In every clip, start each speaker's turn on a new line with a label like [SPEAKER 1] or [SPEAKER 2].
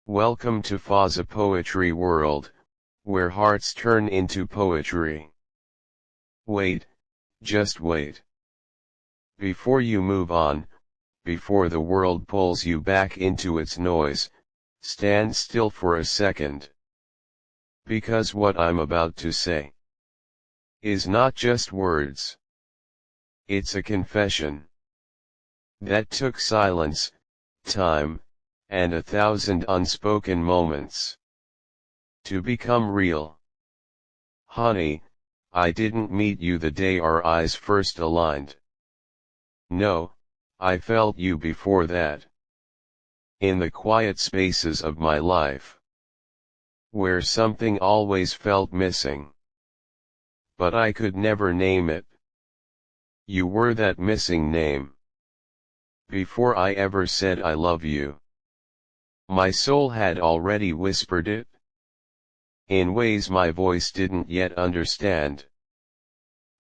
[SPEAKER 1] Welcome to Fazza Poetry World, where hearts turn into poetry. Wait, just wait. Before you move on, before the world pulls you back into its noise, stand still for a second. Because what I'm about to say is not just words. It's a confession that took silence, time, and 1,000 unspoken moments to become real. Honey, I didn't meet you the day our eyes first aligned. No, I felt you before that. In the quiet spaces of my life, where something always felt missing, but I could never name it. You were that missing name. Before I ever said I love you, my soul had already whispered it, in ways my voice didn't yet understand.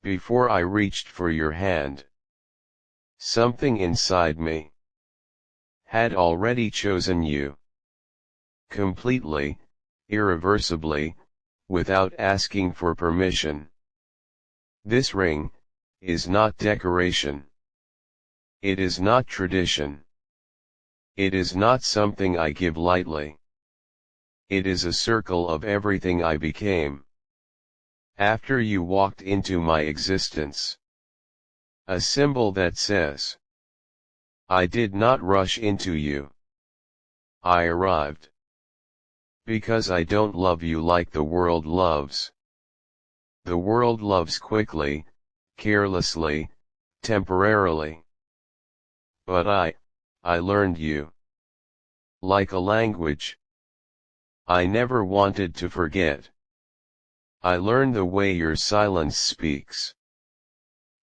[SPEAKER 1] Before I reached for your hand, something inside me had already chosen you. Completely, irreversibly, without asking for permission. This ring is not decoration. It is not tradition. It is not something I give lightly. It is a circle of everything I became after you walked into my existence. A symbol that says, I did not rush into you. I arrived. Because I don't love you like the world loves. The world loves quickly, carelessly, temporarily. But I learned you. Like a language I never wanted to forget. I learned the way your silence speaks,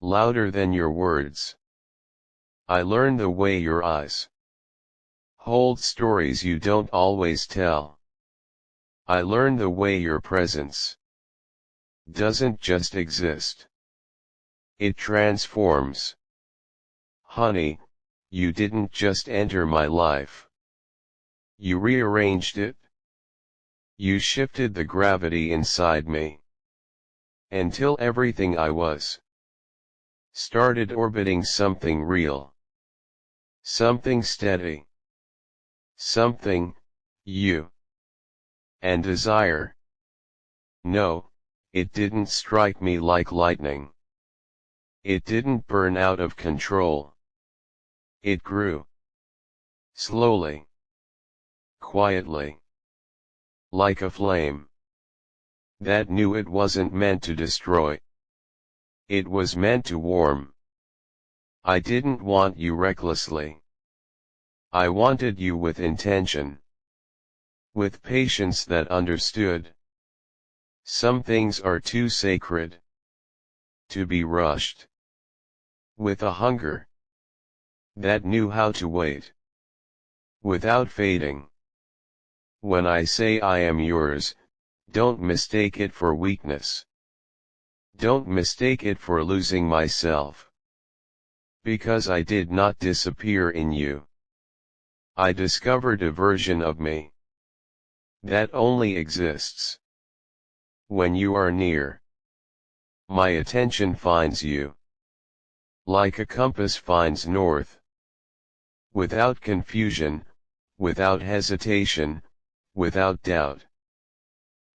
[SPEAKER 1] louder than your words. I learned the way your eyes hold stories you don't always tell. I learned the way your presence doesn't just exist. It transforms. Honey, you didn't just enter my life. You rearranged it. You shifted the gravity inside me, until everything I was started orbiting something real. Something steady. Something, you. And desire. No, it didn't strike me like lightning. It didn't burn out of control. It grew. Slowly. Quietly. Like a flame that knew it wasn't meant to destroy. It was meant to warm. I didn't want you recklessly. I wanted you with intention. With patience that understood. Some things are too sacred to be rushed. With a hunger that knew how to wait without fading. When I say I am yours, don't mistake it for weakness. Don't mistake it for losing myself. Because I did not disappear in you. I discovered a version of me that only exists when you are near. My attention finds you, like a compass finds north. Without confusion, without hesitation, without doubt.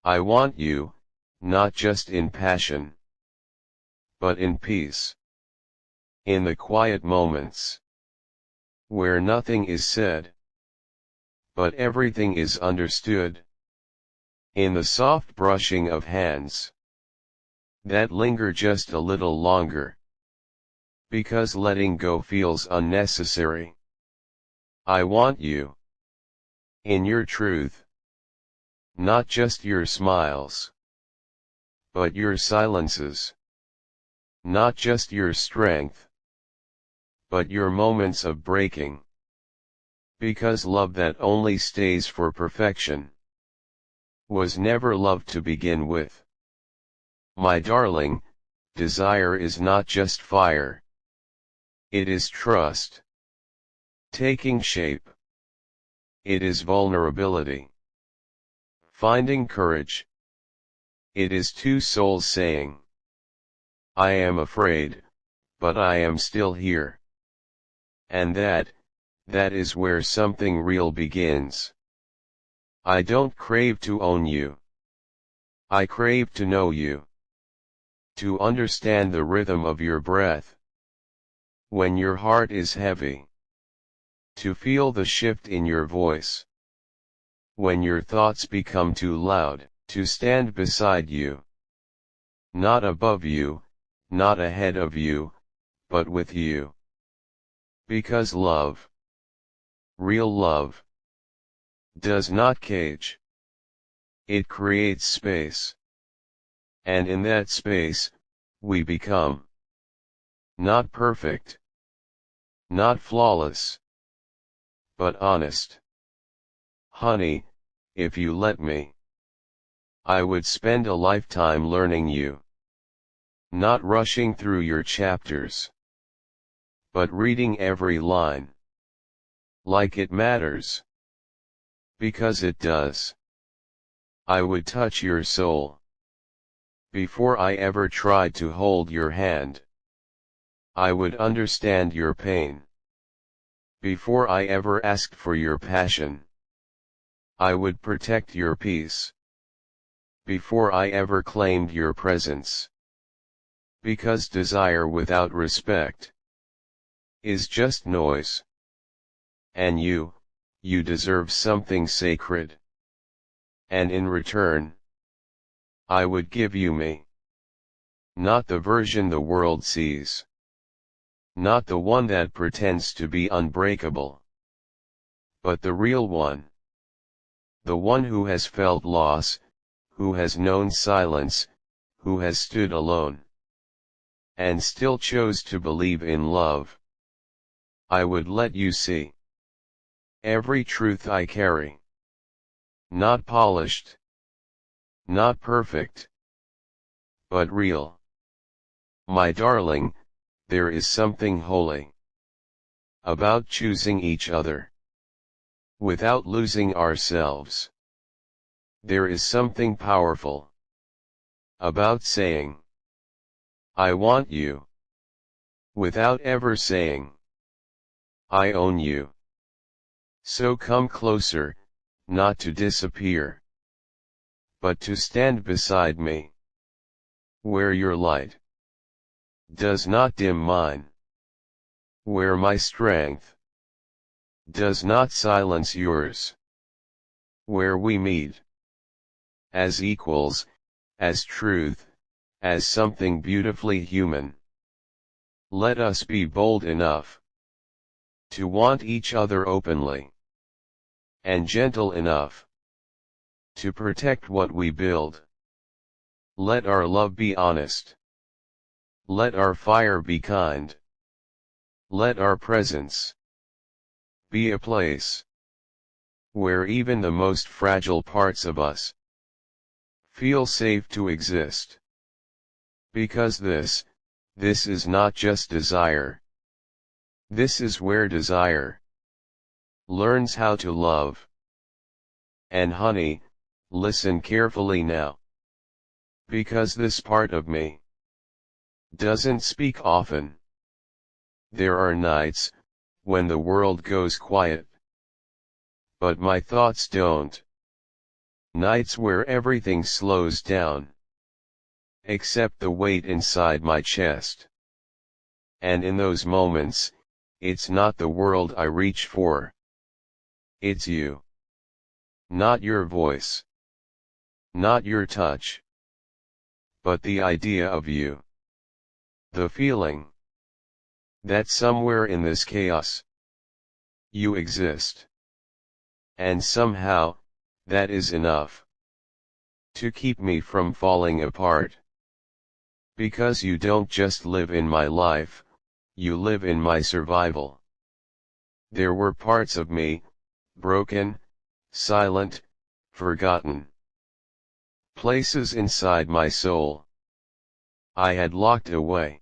[SPEAKER 1] I want you, not just in passion, but in peace. In the quiet moments, where nothing is said, but everything is understood. In the soft brushing of hands, that linger just a little longer, because letting go feels unnecessary. I want you, in your truth. Not just your smiles, but your silences. Not just your strength, but your moments of breaking. Because love that only stays for perfection was never love to begin with. My darling, desire is not just fire. It is trust, taking shape. It is vulnerability. Finding courage. It is two souls saying, I am afraid, but I am still here. And that is where something real begins. I don't crave to own you. I crave to know you. To understand the rhythm of your breath. When your heart is heavy. To feel the shift in your voice. When your thoughts become too loud, to stand beside you. Not above you, not ahead of you, but with you. Because love, real love, does not cage. It creates space. And in that space, we become not perfect, not flawless, but honest. Honey, if you let me, I would spend a lifetime learning you. Not rushing through your chapters, but reading every line. Like it matters. Because it does. I would touch your soul. Before I ever tried to hold your hand. I would understand your pain. Before I ever asked for your passion. I would protect your peace. Before I ever claimed your presence. Because desire without respect is just noise. And you deserve something sacred. And in return, I would give you me. Not the version the world sees. Not the one that pretends to be unbreakable. But the real one. The one who has felt loss, who has known silence, who has stood alone. And still chose to believe in love. I would let you see every truth I carry. Not polished. Not perfect. But real. My darling, there is something holy about choosing each other without losing ourselves. There is something powerful about saying, I want you, without ever saying, I own you. So come closer, not to disappear, but to stand beside me, where your light does not dim mine, where my strength does not silence yours, where we meet as equals, as truth, as something beautifully human. Let us be bold enough to want each other openly, and gentle enough to protect what we build. Let our love be honest. Let our fire be kind. Let our presence be a place where even the most fragile parts of us feel safe to exist. Because this is not just desire. This is where desire learns how to love. And honey, listen carefully now. Because this part of me doesn't speak often. There are nights when the world goes quiet. But my thoughts don't. Nights where everything slows down. Except the weight inside my chest. And in those moments, it's not the world I reach for. It's you. Not your voice. Not your touch. But the idea of you. The feeling that somewhere in this chaos, you exist. And somehow, that is enough to keep me from falling apart. Because you don't just live in my life, you live in my survival. There were parts of me, broken, silent, forgotten. Places inside my soul I had locked away.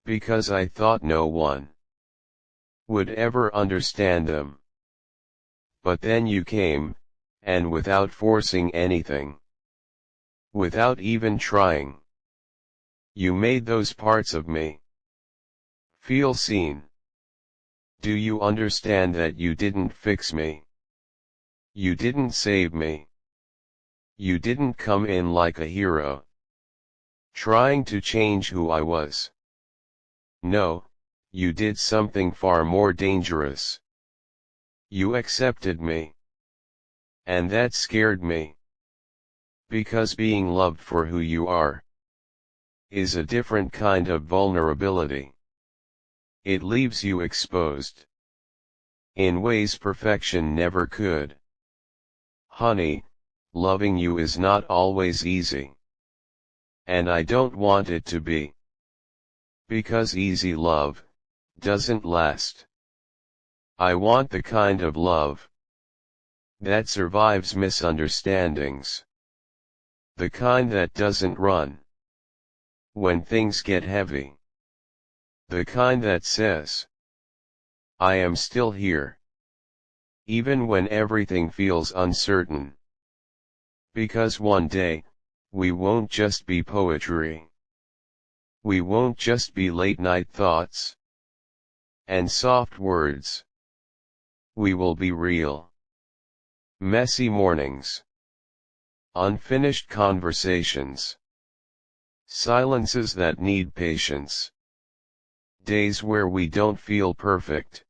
[SPEAKER 1] Because I thought no one would ever understand them. But then you came, and without forcing anything, without even trying, you made those parts of me feel seen. Do you understand that you didn't fix me? You didn't save me. You didn't come in like a hero, trying to change who I was. No, you did something far more dangerous. You accepted me. And that scared me. Because being loved for who you are is a different kind of vulnerability. It leaves you exposed in ways perfection never could. Honey, loving you is not always easy. And I don't want it to be. Because easy love doesn't last. I want the kind of love that survives misunderstandings. The kind that doesn't run when things get heavy. The kind that says, I am still here, even when everything feels uncertain. Because one day, we won't just be poetry. We won't just be late-night thoughts and soft words. We will be real. Messy mornings. Unfinished conversations. Silences that need patience. Days where we don't feel perfect.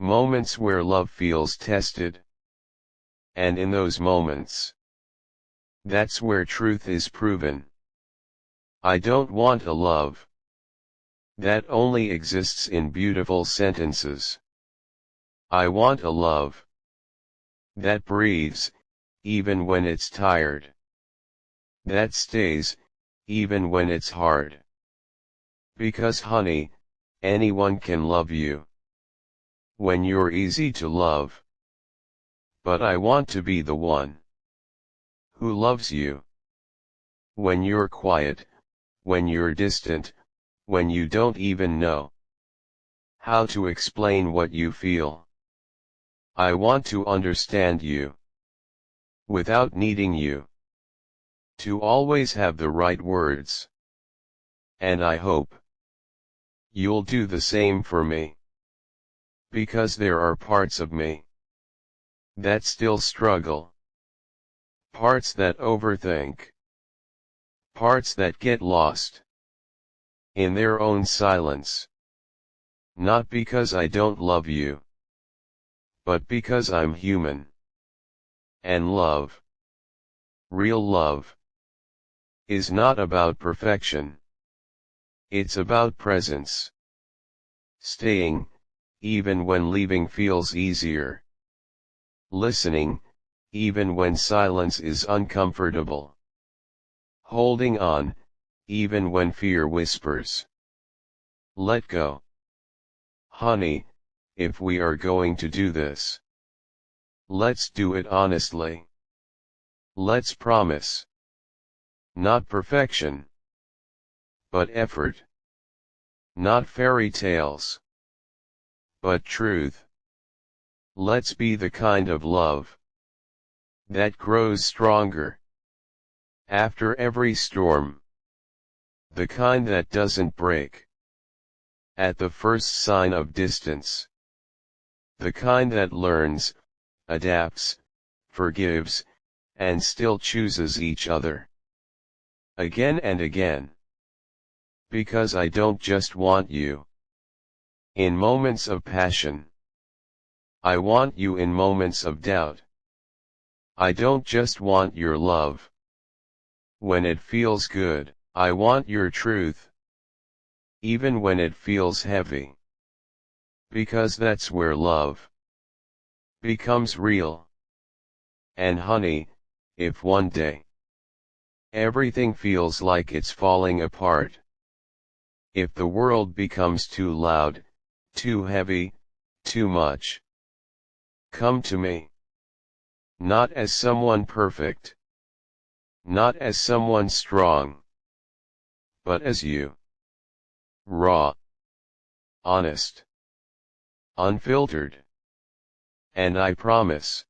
[SPEAKER 1] Moments where love feels tested. And in those moments, that's where truth is proven. I don't want a love that only exists in beautiful sentences. I want a love that breathes, even when it's tired. That stays, even when it's hard. Because honey, anyone can love you when you're easy to love. But I want to be the one who loves you when you're quiet, when you're distant, when you don't even know how to explain what you feel. I want to understand you without needing you to always have the right words. And I hope you'll do the same for me. Because there are parts of me that still struggle. Parts that overthink. Parts that get lost in their own silence. Not because I don't love you, but because I'm human. And love, real love, is not about perfection. It's about presence. Staying, even when leaving feels easier. Listening, even when silence is uncomfortable. Holding on, even when fear whispers. Let go. Honey, if we are going to do this, let's do it honestly. Let's promise. Not perfection, but effort. Not fairy tales, but truth. Let's be the kind of love that grows stronger after every storm. The kind that doesn't break at the first sign of distance. The kind that learns, adapts, forgives, and still chooses each other again and again. Because I don't just want you in moments of passion. I want you in moments of doubt. I don't just want your love when it feels good. I want your truth, even when it feels heavy. Because that's where love becomes real. And honey, if one day everything feels like it's falling apart, if the world becomes too loud, too heavy, too much, come to me. Not as someone perfect, not as someone strong, but as you. Raw, honest, unfiltered. And I promise,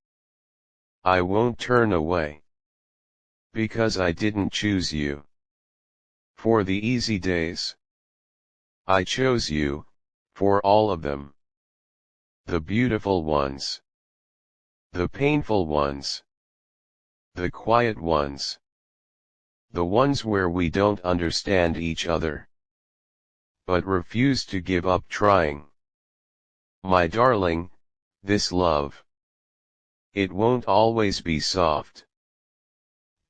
[SPEAKER 1] I won't turn away. Because I didn't choose you. For the easy days. I chose you, for all of them. The beautiful ones. The painful ones. The quiet ones. The ones where we don't understand each other. But refuse to give up trying. My darling, this love. It won't always be soft.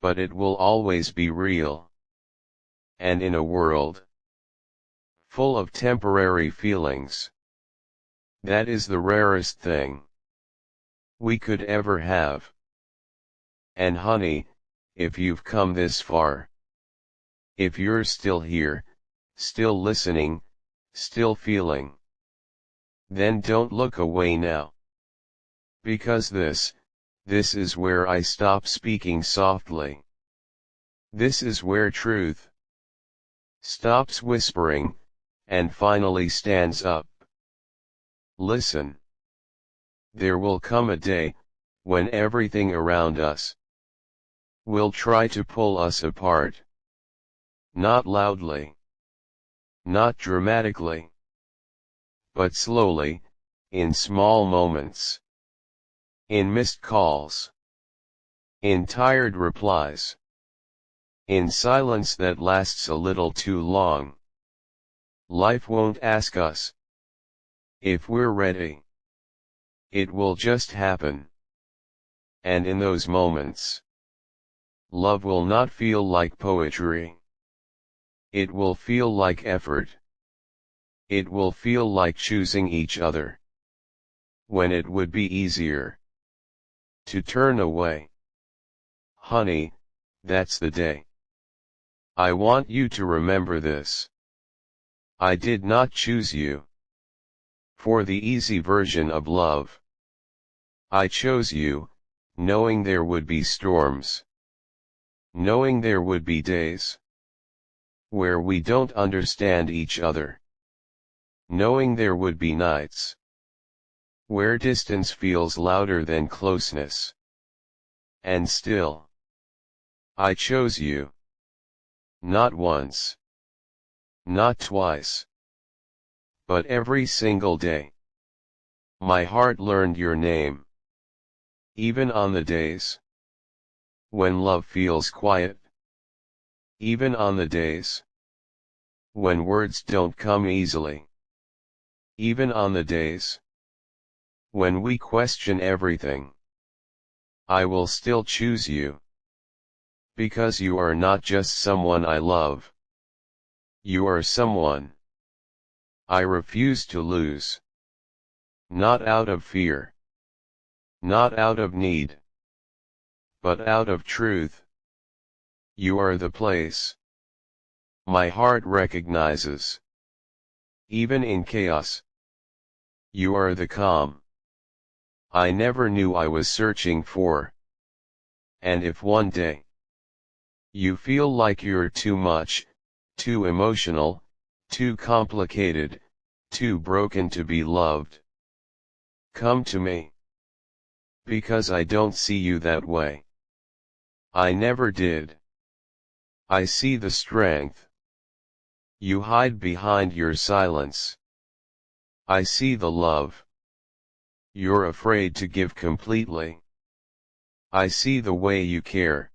[SPEAKER 1] But it will always be real. And in a world full of temporary feelings, that is the rarest thing we could ever have. And honey, if you've come this far, if you're still here, still listening, still feeling, then don't look away now. Because this is where I stop speaking softly. This is where truth stops whispering, and finally stands up. Listen. There will come a day, when everything around us will try to pull us apart. Not loudly. Not dramatically. But slowly, in small moments. In missed calls. In tired replies. In silence that lasts a little too long. Life won't ask us if we're ready. It will just happen. And in those moments, love will not feel like poetry. It will feel like effort. It will feel like choosing each other. When it would be easier to turn away. Honey, that's the day. I want you to remember this. I did not choose you for the easy version of love. I chose you, knowing there would be storms. Knowing there would be days where we don't understand each other. Knowing there would be nights where distance feels louder than closeness. And still, I chose you. Not once. Not twice. But every single day. My heart learned your name. Even on the days when love feels quiet. Even on the days when words don't come easily. Even on the days when we question everything. I will still choose you. Because you are not just someone I love. You are someone I refuse to lose. Not out of fear. Not out of need. But out of truth. You are the place my heart recognizes. Even in chaos. You are the calm I never knew I was searching for. And if one day you feel like you're too much, too emotional, too complicated, too broken to be loved, come to me. Because I don't see you that way. I never did. I see the strength you hide behind your silence. I see the love you're afraid to give completely. I see the way you care,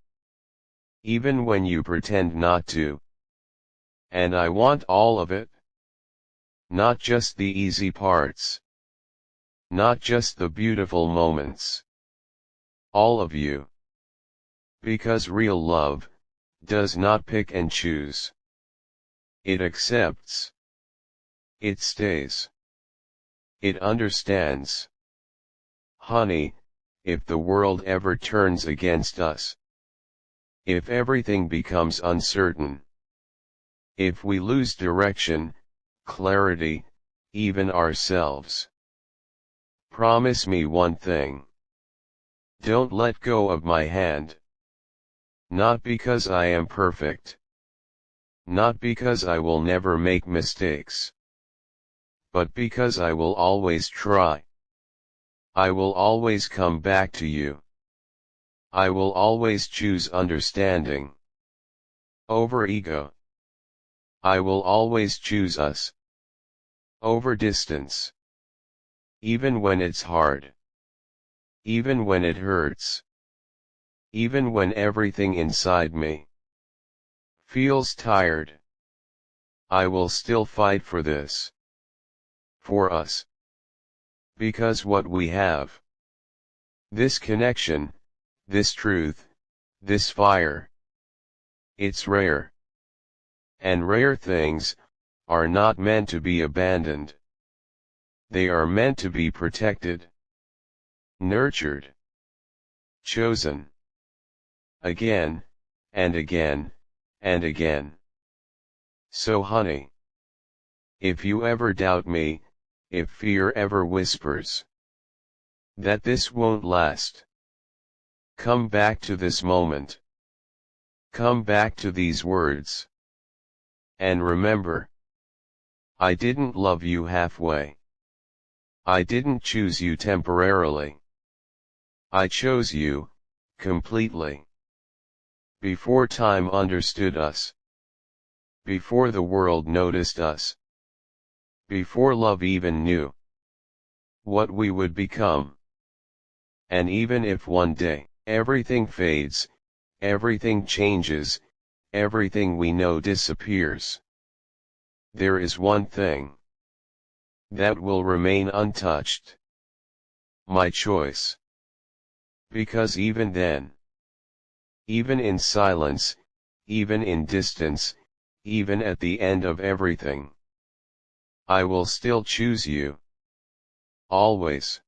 [SPEAKER 1] even when you pretend not to. And I want all of it. Not just the easy parts. Not just the beautiful moments. All of you. Because real love does not pick and choose. It accepts. It stays. It understands. Honey, if the world ever turns against us, if everything becomes uncertain, if we lose direction, clarity, even ourselves, promise me one thing. Don't let go of my hand. Not because I am perfect. Not because I will never make mistakes. But because I will always try. I will always come back to you. I will always choose understanding over ego. I will always choose us over distance. Even when it's hard. Even when it hurts. Even when everything inside me feels tired. I will still fight for this. For us. Because what we have. This connection, this truth, this fire. It's rare. And rare things are not meant to be abandoned. They are meant to be protected, nurtured, chosen. Again, and again, and again. So honey, if you ever doubt me, if fear ever whispers that this won't last, come back to this moment. Come back to these words. And remember, I didn't love you halfway. I didn't choose you temporarily. I chose you, completely. Before time understood us. Before the world noticed us. Before love even knew what we would become. And even if one day, everything fades, everything changes, everything we know disappears, there is one thing that will remain untouched. My choice. Because even then, even in silence, even in distance, even at the end of everything, I will still choose you. Always.